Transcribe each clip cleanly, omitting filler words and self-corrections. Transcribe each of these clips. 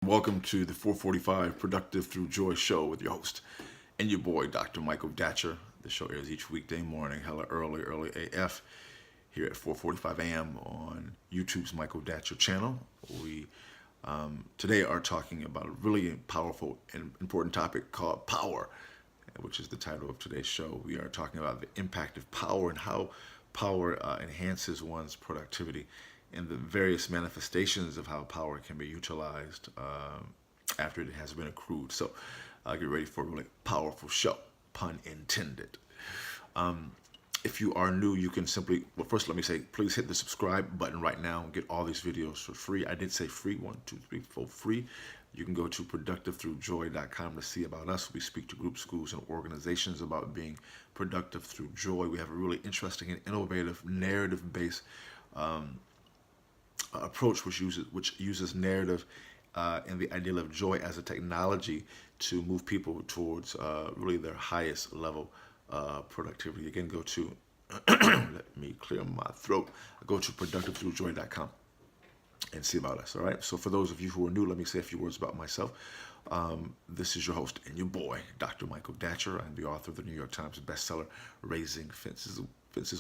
Welcome to the 445 Productive Through Joy show with your host and your boy, Dr. Michael Datcher. The show airs each weekday morning, hella early AF, here at 4:45 a.m. on YouTube's Michael Datcher channel. We today are talking about a really powerful and important topic called power, which is the title of today's show. We are talking about the impact of power and how power enhances one's productivity and the various manifestations of how power can be utilized after it has been accrued. So get ready for a really powerful show, pun intended. If you are new, you can simply, well, first let me say, please hit the subscribe button right now and get all these videos for free. I did say free, 1, 2, 3, 4, free. You can go to productivethroughjoy.com to see about us. We speak to groups, schools, and organizations about being productive through joy. We have a really interesting and innovative narrative-based approach which uses narrative and the ideal of joy as a technology to move people towards really their highest level productivity. Again, go to let me clear my throat. Go to productivethroughjoy.com and see about us. All right. So for those of you who are new, let me say a few words about myself. This is your host and your boy, Dr. Michael Datcher. I'm the author of the New York Times bestseller, Raising Fences,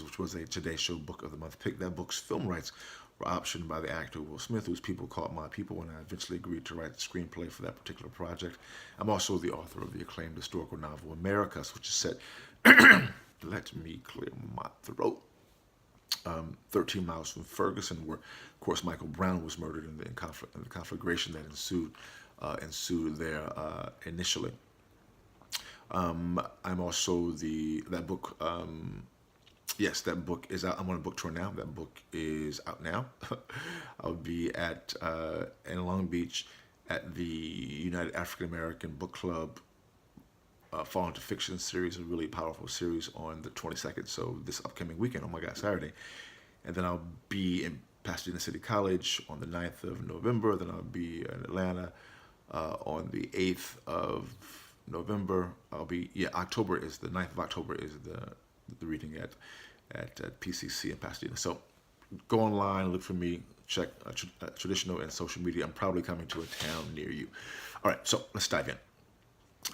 which was a Today Show Book of the Month pick. That book's film rights were optioned by the actor Will Smith, whose people called My People, and I eventually agreed to write the screenplay for that particular project. I'm also the author of the acclaimed historical novel Americas, which is set, let me clear my throat, 13 miles from Ferguson, where, of course, Michael Brown was murdered in the conflagration that ensued there initially. I'm also that book. Yes, that book is out. I'm on a book tour now. That book is out now. I'll be in Long Beach at the United African American Book Club Fall into Fiction series, a really powerful series on the 22nd. So this upcoming weekend, oh my God, Saturday. And then I'll be in Pasadena City College on the 9th of November. Then I'll be in Atlanta on the 8th of November. October is the 9th of October is the reading at PCC in Pasadena. So go online, look for me, check traditional and social media. I'm probably coming to a town near you. All right, so let's dive in.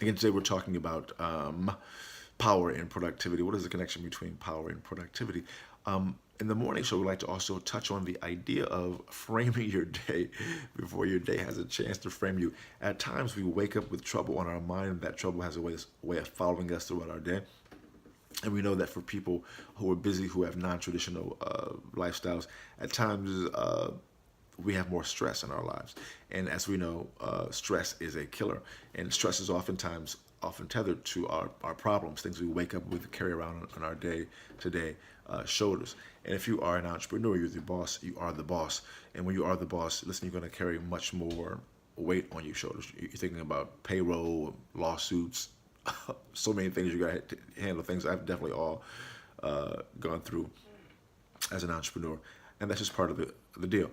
Again, today we're talking about power and productivity. What is the connection between power and productivity? In the morning show, we like to also touch on the idea of framing your day before your day has a chance to frame you. At times, we wake up with trouble on our mind, and that trouble has a way of following us throughout our day. And we know that for people who are busy, who have non-traditional lifestyles, at times we have more stress in our lives. And as we know, stress is a killer. And stress is often tethered to our problems, things we wake up with, carry around on our day-to-day shoulders. And if you are an entrepreneur, you're the boss, you are the boss. And when you are the boss, listen, you're going to carry much more weight on your shoulders. You're thinking about payroll, lawsuits, so many things you got to handle, things I've definitely all gone through as an entrepreneur. And that's just part of the deal.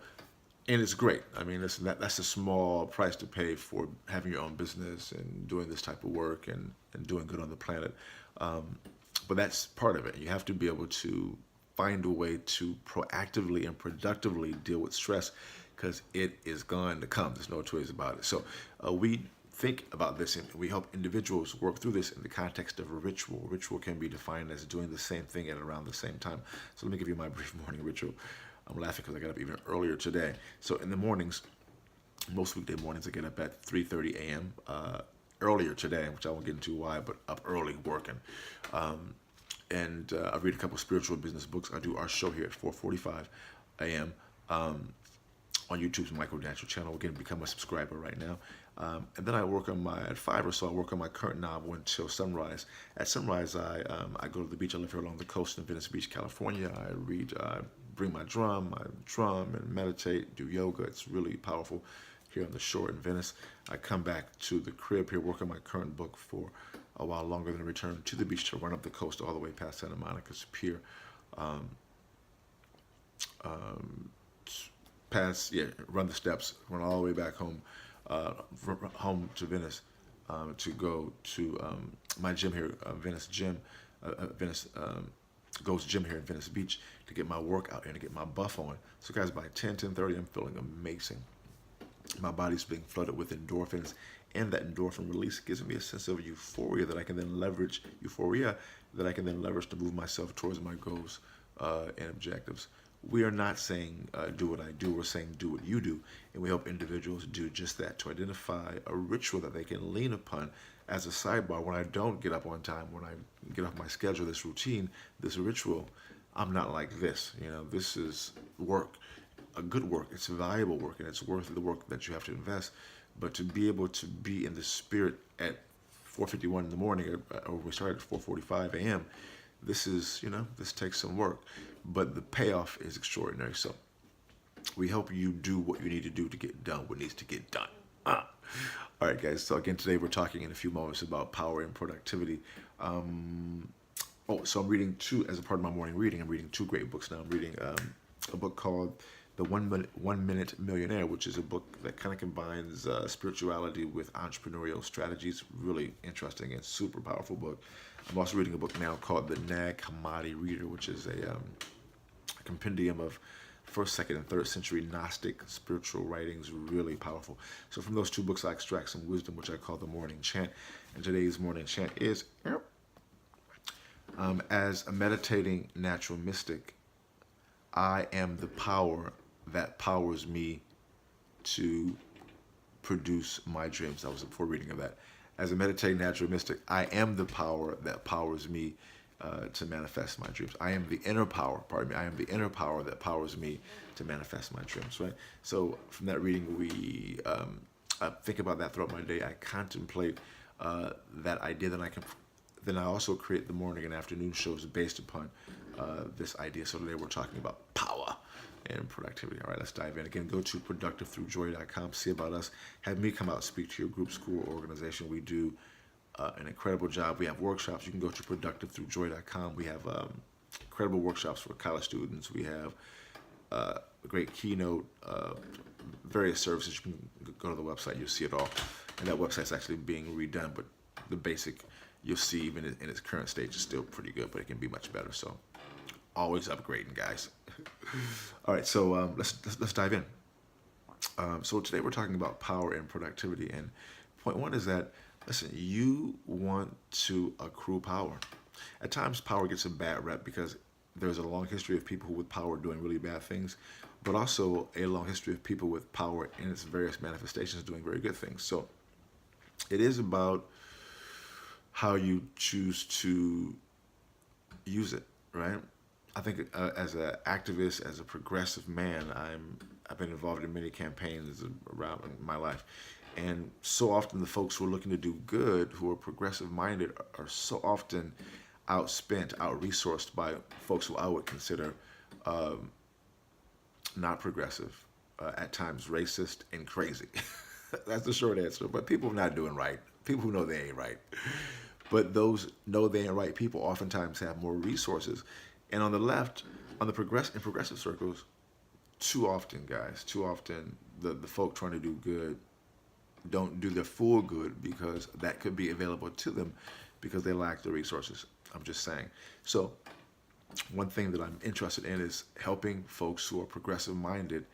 And it's great. I mean, listen, that's a small price to pay for having your own business and doing this type of work and doing good on the planet. But that's part of it. You have to be able to find a way to proactively and productively deal with stress because it is going to come. There's no two ways about it. So we think about this and we help individuals work through this in the context of a ritual. Ritual can be defined as doing the same thing at around the same time. So let me give you my brief morning ritual. I'm laughing because I got up even earlier today. So in the mornings, most weekday mornings, I get up at 3:30 a.m. Earlier today, which I won't get into why, but up early working. And I read a couple spiritual business books. I do our show here at 4:45 a.m. On YouTube's Michael Datcher channel. Again, become a subscriber right now. And then I work on at 5 or so, I work on my current novel until sunrise. At sunrise, I go to the beach. I live here along the coast in Venice Beach, California. I read, bring my drum, and meditate, do yoga. It's really powerful here on the shore in Venice. I come back to the crib here, work on my current book for a while longer, then return to the beach to run up the coast all the way past Santa Monica's pier. Run the steps, run all the way back home, home to Venice, to go to my gym here, Venice Goes Gym here in Venice Beach to get my workout in, to get my buff on. So guys, by 10:30, I'm feeling amazing. My body's being flooded with endorphins, and that endorphin release gives me a sense of euphoria that I can then leverage. Euphoria that I can then leverage to move myself towards my goals and objectives. We are not saying do what I do. We're saying do what you do, and we help individuals do just that, to identify a ritual that they can lean upon as a sidebar. When I don't get up on time, when I get off my schedule, this routine, this ritual, I'm not like this. This is work, a good work. It's valuable work, and it's worth the work that you have to invest. But to be able to be in the spirit at 4:51 in the morning, or we start at 4:45 a.m., this takes some work, but the payoff is extraordinary. So we help you do what you need to do to get done what needs to get done. All right, guys. So again, today we're talking in a few moments about power and productivity. So I'm reading as a part of my morning reading, I'm reading two great books now. I'm reading a book called The 1 Minute Millionaire, which is a book that kind of combines spirituality with entrepreneurial strategies. Really interesting and super powerful book. I'm also reading a book now called The Nag Hammadi Reader, which is a compendium of first, second, and third century Gnostic spiritual writings. Really powerful. So from those two books, I extract some wisdom, which I call the morning chant. And today's morning chant is, as a meditating natural mystic, I am the power that powers me to produce my dreams. That was before reading of that. As a meditating natural mystic, I am the power that powers me to manifest my dreams. I am the inner power, I am the inner power that powers me to manifest my dreams, right? So from that reading, I think about that throughout my day. I contemplate that idea, then I also create the morning and afternoon shows based upon this idea. So today we're talking about power and productivity. All right, let's dive in. Again, go to productivethroughjoy.com, see about us. Have me come out and speak to your group, school, or organization. We do an incredible job. We have workshops. You can go to productivethroughjoy.com. We have incredible workshops for college students. We have a great keynote, various services. You can go to the website. You'll see it all. And that website's actually being redone, but the basic you'll see even in its current stage is still pretty good, but it can be much better. So always upgrading, guys. All right, so let's dive in. So today we're talking about power and productivity, and point one is that, listen, you want to accrue power. At times, power gets a bad rep because there's a long history of people who with power doing really bad things, but also a long history of people with power in its various manifestations doing very good things. So it is about how you choose to use it, right? I think as an activist, as a progressive man, I've been involved in many campaigns around my life, and so often the folks who are looking to do good, who are progressive minded, are so often outspent, out-resourced by folks who I would consider not progressive, at times racist and crazy. That's the short answer. But people not doing right, people who know they ain't right. But those know they ain't right people oftentimes have more resources. And on the left, in progressive circles, too often, guys, the folk trying to do good don't do their full good because that could be available to them because they lack the resources. I'm just saying. So one thing that I'm interested in is helping folks who are progressive minded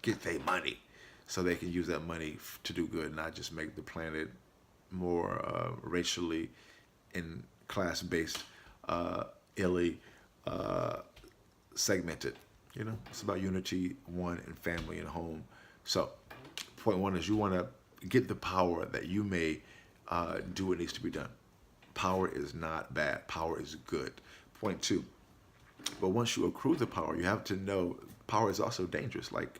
get their money so they can use that money to do good, not just make the planet more racially and class-based, illy segmented. It's about unity, one, and family and home. So point one is you want to get the power that you may do what needs to be done. Power is not bad. Power is good. Point two, but once you accrue the power, you have to know power is also dangerous. Like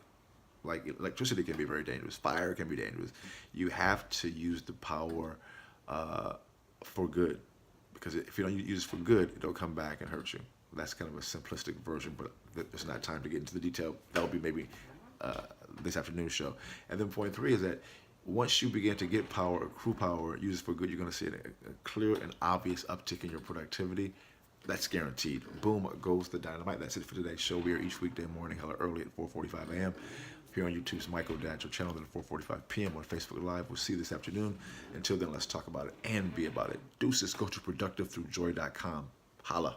electricity can be very dangerous. Fire can be dangerous. You have to use the power for good, because if you don't use it for good, it'll come back and hurt you. That's kind of a simplistic version, but there's not time to get into the detail. That'll be maybe this afternoon's show. And then point three is that once you begin to get power, accrue power, use it for good, you're going to see a clear and obvious uptick in your productivity. That's guaranteed. Boom goes the dynamite. That's it for today's show. We are each weekday morning, hella early at 4:45 a.m. Here on YouTube's Michael Datcher channel, then at 4:45 p.m. on Facebook Live. We'll see you this afternoon. Until then, let's talk about it and be about it. Deuces. Go to productivethroughjoy.com. Holla.